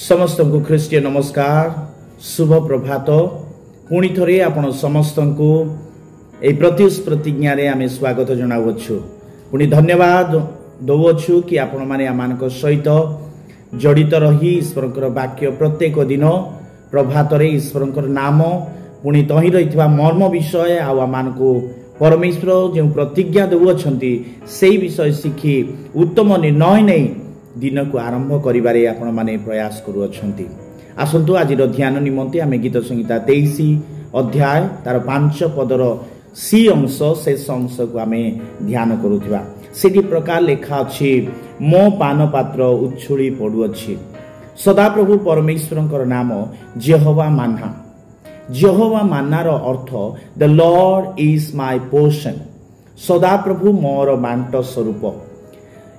समस्त को ख्रीष्टीय नमस्कार शुभ प्रभात पुणी थे आपण समस्त को प्रत्युष प्रतिज्ञा आम स्वागत जनावु पुणी धन्यवाद दौछु कि आपण मैंने आम सहित जड़ित रही ईश्वर वाक्य प्रत्येक दिन प्रभात ईश्वर नाम पुणी तही रही मर्म विषय आम को परमेश्वर जो प्रतिज्ञा देउछंती से विषय शिखी उत्तम निर्णय नहीं दिन को आरंभ करिबारे आपण माने प्रयास करूछंती। आसंतु आज ध्यान निमंते आमे गीत संहिता 23 अध्याय तार 5 पदर सी अंश शेष अंश को आमे ध्यान करूथिबा। सेठी प्रकार लेखा अछि मो पान पात्र उछुली पडुअछि सदा प्रभु परमेश्वरंकर नाम यहोवा मान्हा। यहोवा मान्नार अर्थ the Lord is my portion, सदा प्रभु मोर बांट स्वरूप।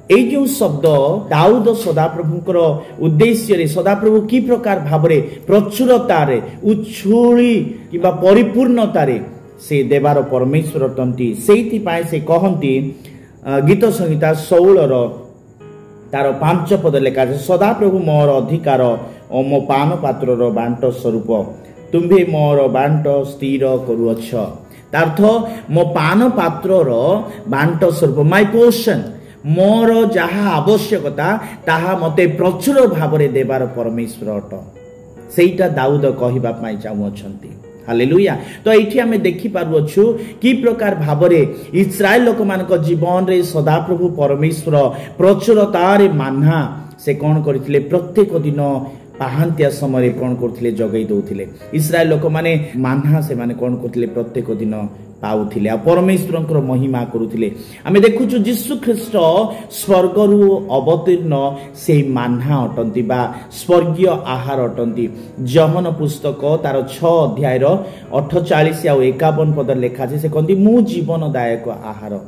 ए जो शब्द दाऊद सदाप्रभुंकर उद्देश्य रे सदाप्रभु की प्रकार भावरे प्रचुरतार उछुली किबा परिपूर्णतार से देवार परमेश्वर तंती सेति पाए से कहंती गीत संहिता 16 तार 5 पद लेखा सदाप्रभु मोर अधिकार ओ मो पान पात्र बांट स्वरूप तुम्भे मोर बांट स्थिर करूअछ। तार्थ मो पान पात्र बांट स्वरूप माय पोर्शन, मोर जहा आवश्यकता ताहा मते प्रचुर भाव में देवार परमेश्वर अट सेटा दाऊद कहबा पई चाहुछंती। हालेलुया। तो एठी हमें देखि पारुछु कि प्रकार भाव में इस्राएल लोक मानक जीवन रे सदा प्रभु परमेश्वर प्रचुरतार मान्हा से कौन करथिले प्रत्येक दिन पाहांतिया समय कौन करथिले जगै दउथिले। इस्राएल लोक माने मान्हा से माने कौन करथिले प्रत्येक दिन पाउथिले आ परमेश्वरंकर महिमा करुथिले। आमे देखुछु यीशु ख्रीष्ट स्वर्गरु अवतीर्ण से मान्हा अटंती बा स्वर्गीय आहार अटंती। जहन पुस्तक तार 6 अध्याय 48 आ 51 पद लेखा से कहंती मु जीवनदायक आहार।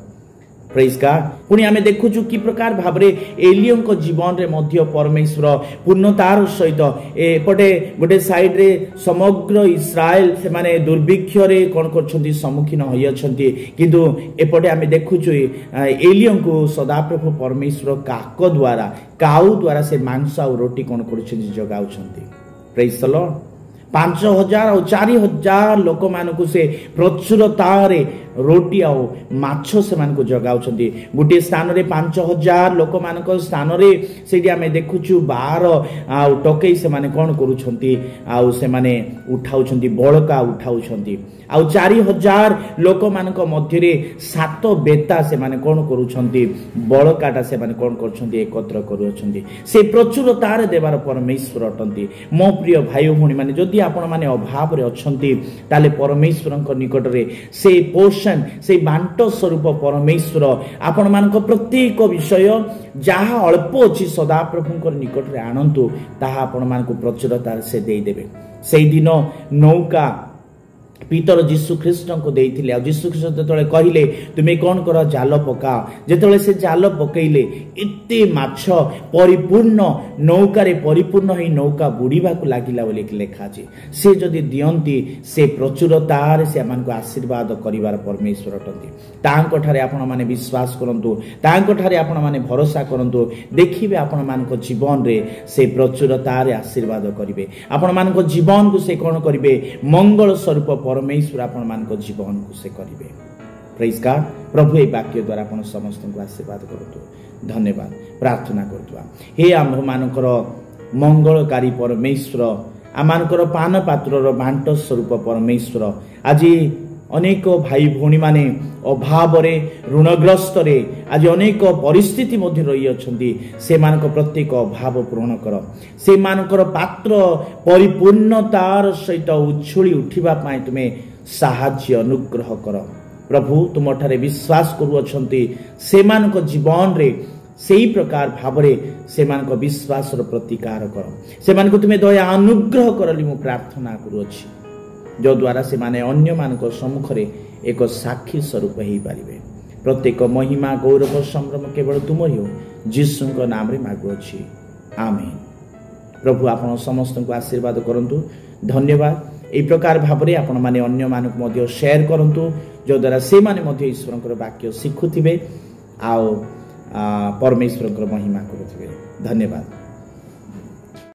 Praise God. पुणी आमे देखुछु कि प्रकार भाव रे एलियन को जीवन रे मध्य परमेश्वर पूर्णतार सहित एपटे गोटे साइड रे समग्र इस्राएल से माने दुर्भिक्ष रे कोन करछंती सम्मुखीन होई अछंती, किंतु एपटे आमे देखुछु एलियन को सदाप्रभु परमेश्वर काक द्वारा काउ द्वारा से मांस और रोटी कोन करछंती जगाउछंती। Praise the Lord. 5000 और 4000 लोक मानकु से प्रचुरतारे रोटी आ माछ से मानकु जगाउछंती। गुटे स्थान रे 5000 लोक मानक स्थान रे सेठी आमे देखुछु 12 आ टोकई से माने कोन करूछंती आ से माने उठाउछंती बळका उठाउछंती आ 4000 लोक मानक मध्य रे 7 बेता से माने कोन करूछंती बळकाटा से माने कोन करछंती एकत्र करूछंती। से प्रचुरतार देवार परमेश्वर अटंती। मो प्रिय भाई भणी माने जदि आपण माने अभाव रे अछंती ताले परमेश्वरंक निकट रे से पोषण से बांट स्वरूप परमेश्वर आपण मानक प्रत्येक विषय जहा अल्प अछि सदा प्रभुंकर निकट रे आनंतु ताहा आपण मानक प्रचुरतार से देई देबे। सेई दिन नौका पीतर जीशु ख्रीष्ट को देइथिले आ जीशु ख्रीष्ट जतले कहिले तुमे कोन कर जाल पकाओ, जतले से जाल पकैले एते माछ परिपूर्ण नौकारे परिपूर्ण होई नौका बुडीबा को लागिला बोली लेखा अछि। से जदि दियंती से प्रचुरतार से आमान को आशीर्वाद करिवार परमेश्वर अटंती। तांको ठारे आपण माने विश्वास करंतु, तांको ठारे आपण माने भरोसा करंतु, देखिबे आपण मान को जीवन रे से प्रचुरतार आशीर्वाद करिवे। आपण मान को जीवन को से कोन करिवे मंगल स्वरूप परमेश्वर आपण मान को जीवन को से करिवे। Praise God. प्रभु ए वाक्य द्वारा आपण समस्त को आशीर्वाद करतु। धन्यवाद। प्रार्थना करतु। हे आम मानकर मंगलकारी परमेश्वर आमानकर पान पात्र बांट स्वरूप परमेश्वर आज अनेक भाई भौणी माने अभाव रे ऋणग्रस्त रे आज अनेक परिस्थिति मध्य रही अछंती। से मानक प्रत्येक अभाव पूर्ण कर। से मानकर पात्र परिपूर्णतार सहित उछुली उठिबा पाए तुमे साहाय्य अनुग्रह कर। प्रभु तुम ठारे विश्वास करू अछंती से मानक जीवन रे सेही प्रकार भाव रे से मानक विश्वास रो प्रतिकार कर। से मानक तुमे दया अनुग्रह करली मु प्रार्थना करू अछि, जो द्वारा से माने अन्य मानक सम्मुख रे एक साक्षी स्वरूप ही पारिबे। प्रत्येक महिमा गौरव संभ्रम केवल तुमरी हो जीसु को नाम रे मागु अछि। आमीन। प्रभु आपण समस्त को आशीर्वाद करंतु। धन्यवाद। ए प्रकार भाव रे आपण माने अन्य मानक मध्य शेयर करंतु, जो द्वारा से माने मध्य ईश्वरंकर वाक्य शिखुथिबे आ परमेश्वरंकर महिमा करुथिबे। धन्यवाद।